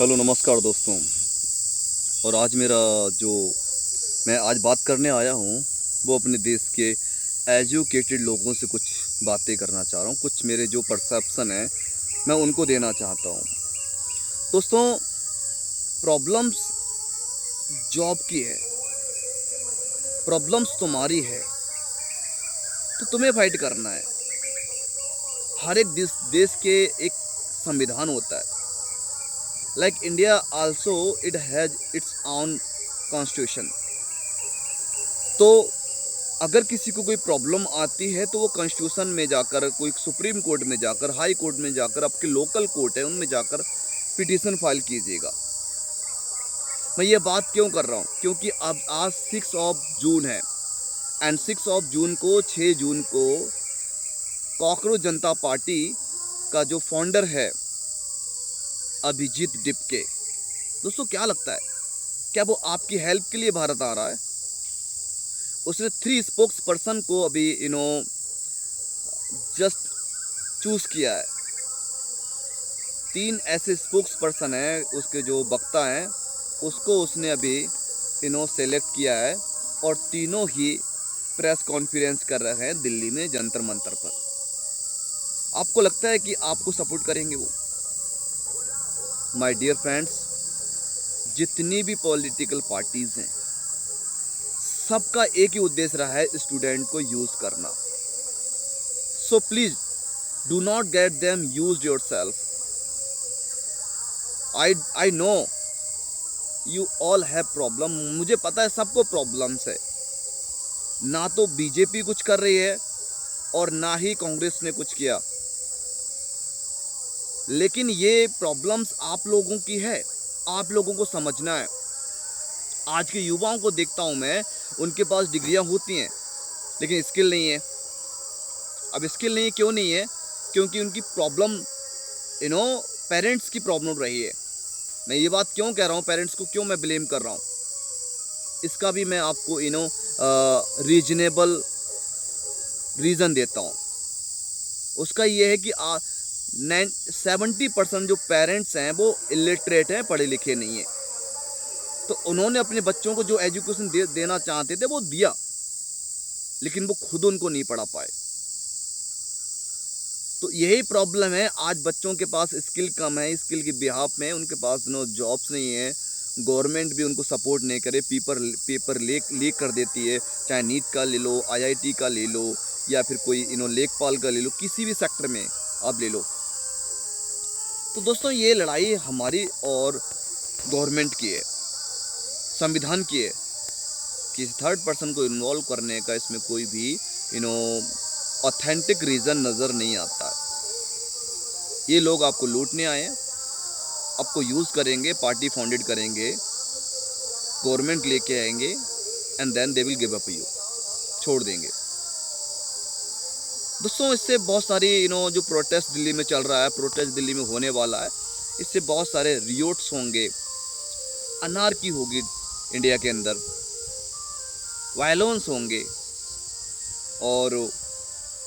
Hello नमस्कार दोस्तों। और आज मेरा जो मैं आज बात करने आया हूँ वो अपने देश के एजुकेटेड लोगों से कुछ बातें करना चाह रहा हूँ। कुछ मेरे जो परसेप्शन है मैं उनको देना चाहता हूँ। दोस्तों, प्रॉब्लम्स जॉब की है, प्रॉब्लम्स तुम्हारी है तो तुम्हें फाइट करना है। हर एक देश के एक संविधान होता है। Like India also it has its own constitution. तो अगर किसी को कोई प्रॉब्लम आती है तो वो कॉन्स्टिट्यूशन में जाकर, कोई सुप्रीम कोर्ट में जाकर, हाई कोर्ट में जाकर, आपके लोकल कोर्ट है उनमें जाकर पिटीशन फाइल कीजिएगा। मैं ये बात क्यों कर रहा हूँ? क्योंकि अब आज 6 जून है एंड 6 जून को 6 जून को कॉकरोच जनता पार्टी का जो फाउंडर है अभिजीत डिपके, दोस्तों क्या लगता है, क्या वो आपकी हेल्प के लिए भारत आ रहा है? उसने 3 स्पोक्स पर्सन को अभी जस्ट चूज किया है। 3 ऐसे स्पोक्स पर्सन है, उसके जो वक्ता हैं उसको उसने अभी सेलेक्ट किया है और तीनों ही प्रेस कॉन्फ्रेंस कर रहे हैं दिल्ली में जंतर मंतर पर। आपको लगता है कि आपको सपोर्ट करेंगे वो? माय डियर फ्रेंड्स, जितनी भी पॉलिटिकल पार्टीज हैं सबका एक ही उद्देश्य रहा है, स्टूडेंट को यूज करना। So please do not get them used yourself. I know you all have problem. मुझे पता है सबको प्रॉब्लम्स है। ना तो बीजेपी कुछ कर रही है और ना ही कांग्रेस ने कुछ किया, लेकिन ये प्रॉब्लम्स आप लोगों की है, आप लोगों को समझना है। आज के युवाओं को देखता हूं मैं, उनके पास डिग्रियां होती हैं लेकिन स्किल नहीं है। अब स्किल नहीं है, क्यों नहीं है? क्योंकि उनकी प्रॉब्लम पेरेंट्स की प्रॉब्लम रही है। मैं ये बात क्यों कह रहा हूँ, पेरेंट्स को क्यों मैं ब्लेम कर रहा हूँ, इसका भी मैं आपको रीजनेबल रीज़न देता हूँ। उसका ये है कि 70% जो पेरेंट्स हैं वो इलिटरेट हैं, पढ़े लिखे नहीं हैं। तो उन्होंने अपने बच्चों को जो एजुकेशन देना चाहते थे वो दिया, लेकिन वो खुद उनको नहीं पढ़ा पाए। तो यही प्रॉब्लम है। आज बच्चों के पास स्किल कम है, स्किल की बिहाफ में उनके पास जॉब्स नहीं है, गवर्नमेंट भी उनको सपोर्ट नहीं करे, पेपर लीक कर देती है। चाहे नीट का ले लो, आईआईटी का ले लो, या फिर कोई लेखपाल का ले लो, किसी भी सेक्टर में आप ले लो। तो दोस्तों, ये लड़ाई हमारी और गवर्नमेंट की है, संविधान की है। किसी थर्ड पर्सन को इन्वॉल्व करने का इसमें कोई भी ऑथेंटिक रीज़न नज़र नहीं आता है। ये लोग आपको लूटने आए हैं, आपको यूज़ करेंगे, पार्टी फाउंडेड करेंगे, गवर्नमेंट लेके आएंगे and then they will give up you, छोड़ देंगे। दोस्तों, इससे बहुत सारी जो प्रोटेस्ट दिल्ली में चल रहा है, प्रोटेस्ट दिल्ली में होने वाला है, इससे बहुत सारे रियोट्स होंगे, अनार्की होगी इंडिया के अंदर, वायलेंस होंगे, और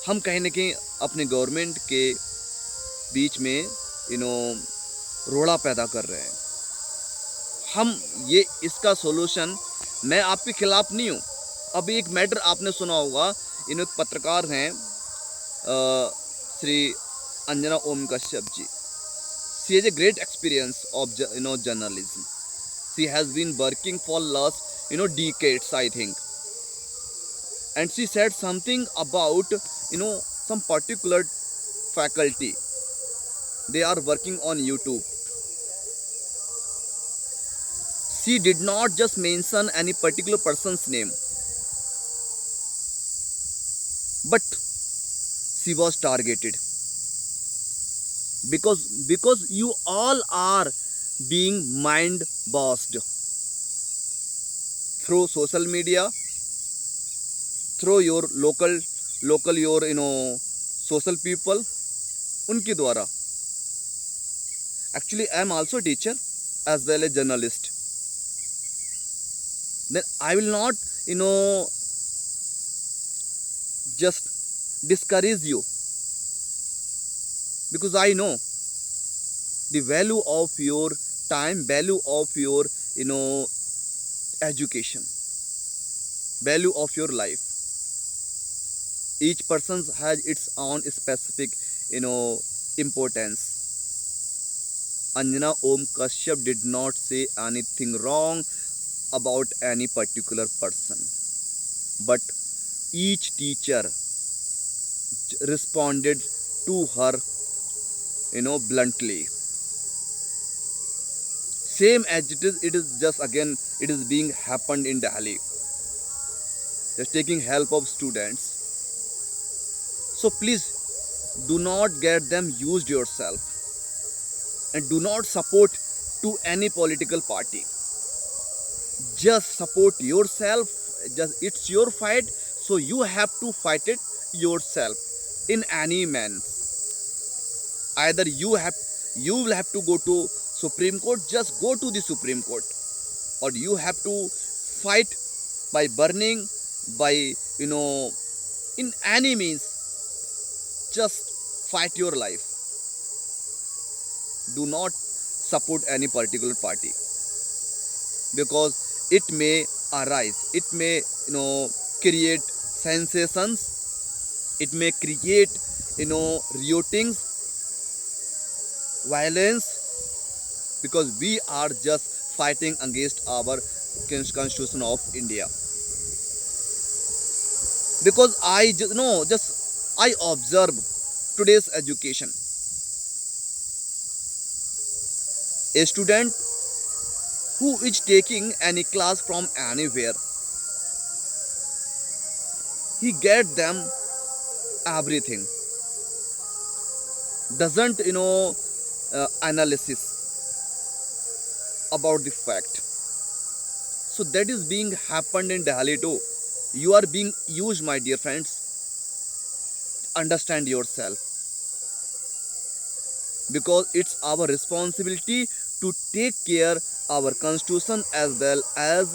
हम कहीं ना कहीं अपने गवर्नमेंट के बीच में रोड़ा पैदा कर रहे हैं। हम ये इसका सॉल्यूशन, मैं आपके खिलाफ नहीं हूँ। अभी एक मैटर आपने सुना होगा, एक पत्रकार हैं Shri Anjana Om Kashyap ji. She has a great experience of journalism. She has been working for last decades, I think. And she said something about some particular faculty. They are working on YouTube. She did not just mention any particular person's name, but she was targeted because you all are being mind bossed through social media, through your local your social people, उनके द्वारा। Actually I am also a teacher as well as journalist. Then I will not just discourage you, because I know the value of your time, value of your education, value of your life. Each person has its own specific importance. Anjana Om Kashyap did not say anything wrong about any particular person, but each teacher responded to her bluntly. Same as it is just again it is being happened in Delhi, just taking help of students. So please do not get them used yourself, and do not support to any political party. Just support yourself. Just it's your fight, so you have to fight it yourself in any means. Either you will have to go to Supreme Court, just go to the Supreme Court, or you have to fight by burning, by in any means. Just fight your life. Do not support any particular party, because it may arise, it may create sensations, it may create riotings, violence, because we are just fighting against our constitution of India. Because I I observe today's education. A student who is taking any class from anywhere, he get them everything, doesn't analysis about the fact. So that is being happened in Delhi too. You are being used, my dear friends. Understand yourself, because it's our responsibility to take care our constitution as well as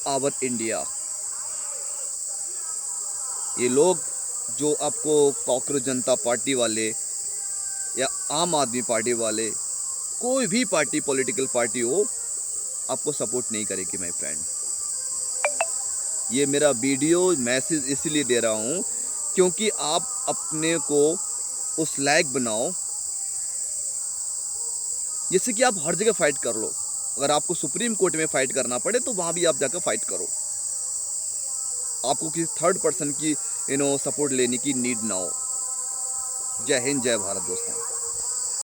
our India. ये लोग जो आपको कांग्रेस जनता party वाले या आम आदमी party वाले, कोई भी पार्टी पॉलिटिकल पार्टी हो, आपको सपोर्ट नहीं करेगी माय फ्रेंड। ये मेरा वीडियो मैसेज इसलिए दे रहा हूँ क्योंकि आप अपने को उस लायक बनाओ जिससे कि आप हर जगह फाइट कर लो। अगर आपको सुप्रीम कोर्ट में फाइट करना पड़े तो वहाँ भी आप जाकर फाइट करो। आपको किसी थर्ड पर्सन की सपोर्ट लेने की नीड ना हो। जय हिंद, जय भारत दोस्तों।